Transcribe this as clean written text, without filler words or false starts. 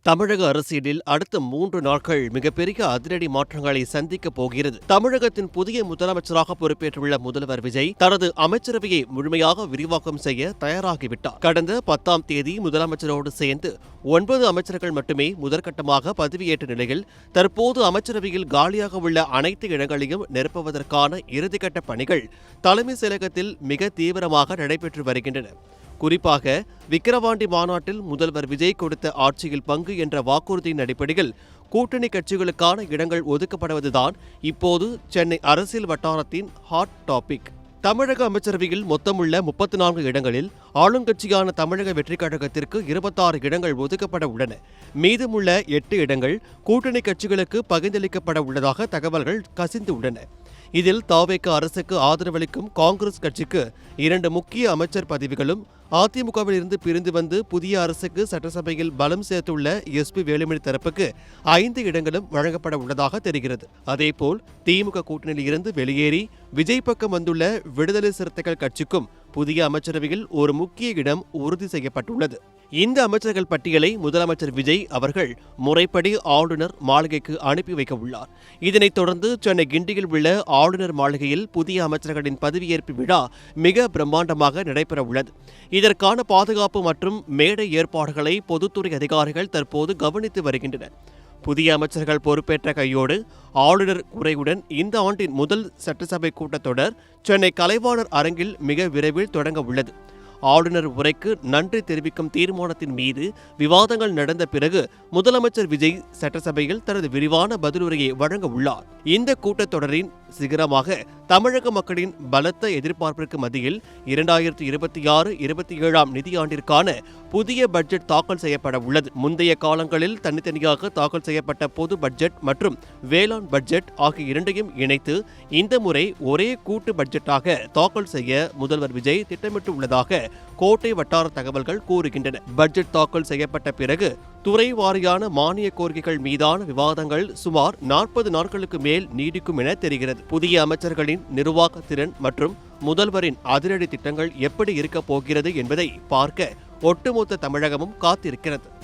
தமிழக அரசியலில் அடுத்த 3 நாட்கள் மிகப்பெரிய அதிரடி மாற்றங்களை சந்திக்கப் போகிறது. தமிழகத்தின் புதிய முதலமைச்சராக பொறுப்பேற்றுள்ள முதல்வர் விஜய் தனது அமைச்சரவையை முழுமையாக விரிவாக்கம் செய்ய தயாராகிவிட்டார். கடந்த 10ஆம் தேதி முதலமைச்சரோடு சேர்ந்து 9 அமைச்சர்கள் மட்டுமே முதற்கட்டமாக பதவியேற்ற நிலையில் தற்போது அமைச்சரவையில் காலியாக உள்ள அனைத்து இடங்களையும் நிரப்புவதற்கான இறுதிக்கட்ட பணிகள் தலைமைச் செயலகத்தில் மிக தீவிரமாக நடைபெற்று வருகின்றன. குறிப்பாக விக்கிரவாண்டி மாநாட்டில் முதல்வர் விஜய் கொடுத்த ஆட்சியில் பங்கு என்ற வாக்குறுதியின் அடிப்படையில் கூட்டணி கட்சிகளுக்கான இடங்கள் ஒதுக்கப்படுவதுதான் இப்போது சென்னை அரசியல் வட்டாரத்தின் ஹாட் டாபிக். தமிழக அமைச்சரவையில் மொத்தமுள்ள 34 இடங்களில் ஆளுங்கட்சியான தமிழக வெற்றிக் கழகத்திற்கு 26 இடங்கள் ஒதுக்கப்பட உள்ளன. மீதமுள்ள 8 இடங்கள் கூட்டணி கட்சிகளுக்கு பகிர்ந்தளிக்கப்பட உள்ளதாக தகவல்கள் கசிந்து உள்ளன. இதில் தவேக அரசுக்கு ஆதரவளிக்கும் காங்கிரஸ் கட்சிக்கு 2 முக்கிய அமைச்சர் பதவிகளும், அதிமுகவில் இருந்து பிரிந்து வந்து புதிய அரசுக்கு சட்டசபையில் பலம் சேர்த்துள்ள எஸ்.பி. வேலுமணி தரப்புக்கு 5 இடங்களும் வழங்கப்பட உள்ளதாக தெரிகிறது. அதேபோல் திமுக கூட்டணியில் இருந்து வெளியேறி விஜய் பக்கம் வந்துள்ள விடுதலை சிறுத்தைகள் கட்சிக்கும் புதிய அமைச்சரவையில் ஒரு முக்கிய இடம் உறுதி செய்யப்பட்டுள்ளது. இந்த அமைச்சர்கள் பட்டியலை முதலமைச்சர் விஜய் அவர்கள் முறைப்படி ஆளுநர் மாளிகைக்கு அனுப்பி வைக்க உள்ளார். இதனைத் தொடர்ந்து சென்னை கிண்டியில் உள்ள ஆளுநர் மாளிகையில் புதிய அமைச்சர்களின் பதவியேற்பு விழா மிக பிரம்மாண்டமாக நடைபெற உள்ளது. இதற்கான பாதுகாப்பு மற்றும் மேடை ஏற்பாடுகளை பொதுத்துறை அதிகாரிகள் தற்போது கவனித்து வருகின்றனர். புதிய அமைச்சர்கள் பொறுப்பேற்ற கையோடு ஆளுநர் உரையுடன் இந்த ஆண்டின் முதல் சட்டசபை கூட்டத்தொடர் சென்னை கலைவாணர் அரங்கில் மிக விரைவில் தொடங்க உள்ளது. ஆளுநர் உரைக்கு நன்றி தெரிவிக்கும் தீர்மானத்தின் மீது விவாதங்கள் நடந்த பிறகு முதலமைச்சர் விஜய் சட்டசபையில் தனது விரிவான பதிலுரையை வழங்க உள்ளார். இந்த கூட்டத்தொடரின் சிகரமாக தமிழக மக்களின் பலத்த எதிர்பார்ப்பிற்கு மத்தியில் 2026-27ஆம் நிதியாண்டிற்கான புதிய பட்ஜெட் தாக்கல் செய்யப்பட உள்ளது. முந்தைய காலங்களில் தனித்தனியாக தாக்கல் செய்யப்பட்ட பொது பட்ஜெட் மற்றும் வேளாண் பட்ஜெட் ஆகிய இரண்டையும் இணைத்து இந்த முறை ஒரே கூட்டு பட்ஜெட்டாக தாக்கல் செய்ய முதல்வர் விஜய் திட்டமிட்டு உள்ளதாக கோட்டை வட்டார தகவல்கள் கூறுகின்றன. பட்ஜெட் தாக்கல் செய்யப்பட்ட பிறகு துறை வாரியான மானிய கோரிக்கைகள் மீதான விவாதங்கள் சுமார் 40 நாட்களுக்கு மேல் நீடிக்கும் என தெரிகிறது. புதிய அமைச்சர்களின் நிர்வாக திறன் மற்றும் முதல்வரின் அதிரடி திட்டங்கள் எப்படி இருக்கப் போகிறது என்பதை பார்க்க ஒட்டுமொத்த தமிழகமும் காத்திருக்கிறது.